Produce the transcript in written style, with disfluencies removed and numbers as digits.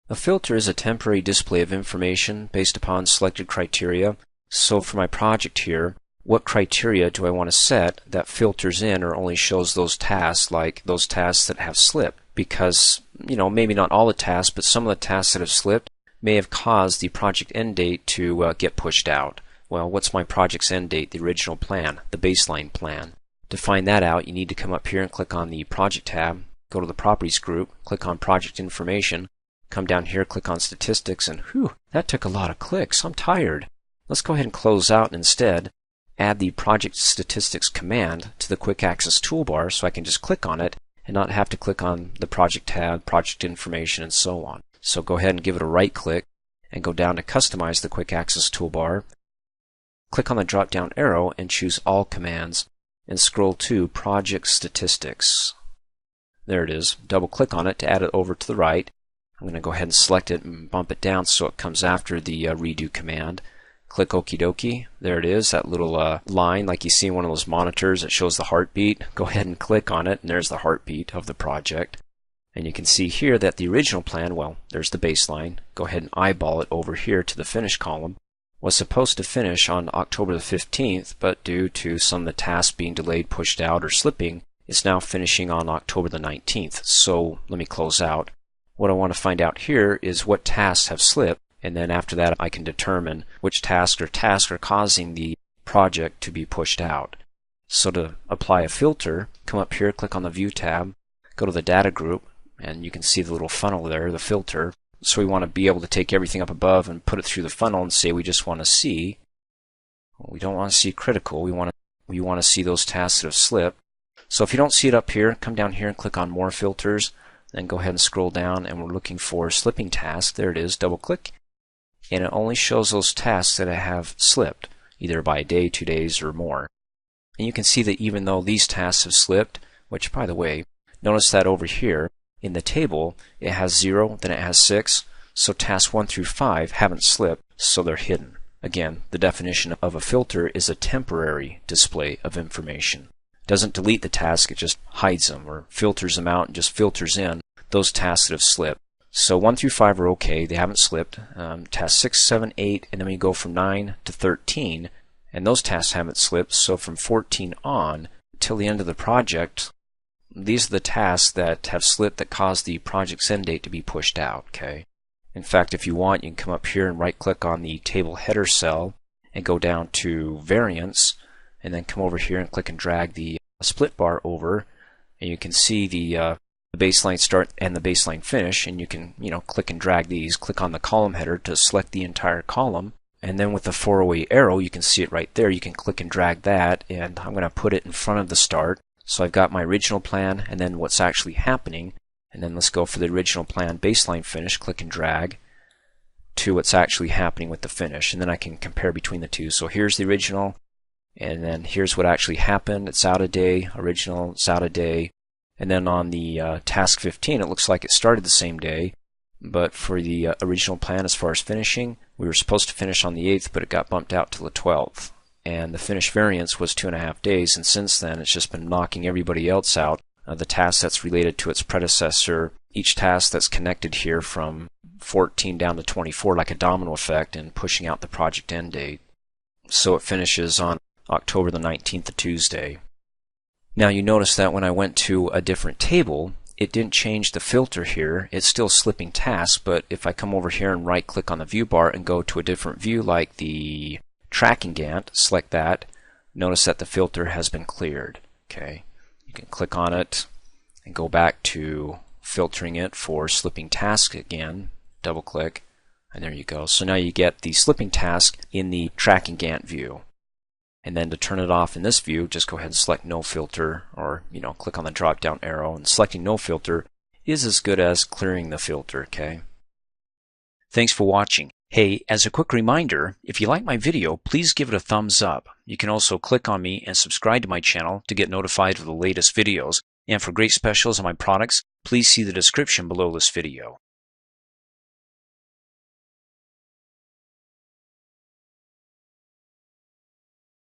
A filter is a temporary display of information based upon selected criteria. So for my project here, what criteria do I want to set that filters in or only shows those tasks, like those tasks that have slipped? Because, maybe not all the tasks, but some of the tasks that have slipped may have caused the project end date to get pushed out. Well, what's my project's end date? The original plan, the baseline plan. To find that out, you need to come up here and click on the Project tab, go to the Properties group, click on Project Information, come down here, click on Statistics, and whew, that took a lot of clicks. I'm tired. Let's go ahead and close out and instead add the Project Statistics command to the Quick Access toolbar so I can just click on it and not have to click on the Project tab, Project Information, and so on. So go ahead and give it a right click and go down to Customize the Quick Access toolbar. Click on the drop down arrow and choose All Commands and scroll to Project Statistics. There it is. Double click on it to add it over to the right. I'm going to go ahead and select it and bump it down so it comes after the redo command. Click Okie dokie. There it is, that little line like you see in one of those monitors that shows the heartbeat. Go ahead and click on it and there's the heartbeat of the project. And you can see here that the original plan, well, there's the baseline. Go ahead and eyeball it over here to the finish column. Was supposed to finish on October the 15th, but due to some of the tasks being delayed, pushed out, or slipping, it's now finishing on October the 19th. So let me close out. What I want to find out here is what tasks have slipped, and then after that I can determine which tasks are causing the project to be pushed out. So to apply a filter, come up here, click on the View tab, go to the Data group, and you can see the little funnel there, the filter. So we want to be able to take everything up above and put it through the funnel and say we just want to see. We don't want to see critical. We want to see those tasks that have slipped. So if you don't see it up here, come down here and click on More Filters. Then go ahead and scroll down, and we're looking for slipping tasks. There it is. Double click, and it only shows those tasks that have slipped, either by a day, 2 days, or more. And you can see that even though these tasks have slipped, which by the way, notice that over here in the table, it has 0, then it has 6, so tasks 1 through 5 haven't slipped, so they're hidden. Again, the definition of a filter is a temporary display of information. It doesn't delete the task, it just hides them or filters them out and just filters in those tasks that have slipped. So 1 through 5 are okay, they haven't slipped. Tasks 6, 7, 8, and then we go from 9 to 13, and those tasks haven't slipped, so from 14 on till the end of the project, these are the tasks that have slipped that cause the project's end date to be pushed out. Okay. In fact, if you want, you can come up here and right click on the table header cell and go down to Variants, and then come over here and click and drag the split bar over, and you can see the baseline start and the baseline finish, and you can click and drag these. Click on the column header to select the entire column, and then with the 408 arrow, you can see it right there. You can click and drag that, and I'm going to put it in front of the start. So I've got my original plan and then what's actually happening, and then let's go for the original plan baseline finish, click and drag to what's actually happening with the finish, and then I can compare between the two. So here's the original, and then here's what actually happened. It's out a day, original, it's out a day, and then on the task 15 it looks like it started the same day, but for the original plan as far as finishing, we were supposed to finish on the 8th, but it got bumped out to the 12th. And the finish variance was 2.5 days, and since then it's just been knocking everybody else out. The task that's related to its predecessor, each task that's connected here from 14 down to 24 like a domino effect and pushing out the project end date. So it finishes on October the 19th, a Tuesday. Now you notice that when I went to a different table, it didn't change the filter here. It's still slipping tasks, but if I come over here and right click on the view bar and go to a different view like the tracking Gantt, select that, notice that the filter has been cleared. Okay, you can click on it and go back to filtering it for slipping task again, double click, and there you go. So now you get the slipping task in the tracking Gantt view. And then to turn it off in this view, just go ahead and select no filter, or click on the drop down arrow, and selecting no filter is as good as clearing the filter. Okay. Thanks for watching. Hey, as a quick reminder, if you like my video, please give it a thumbs up. You can also click on me and subscribe to my channel to get notified of the latest videos. And for great specials on my products, please see the description below this video.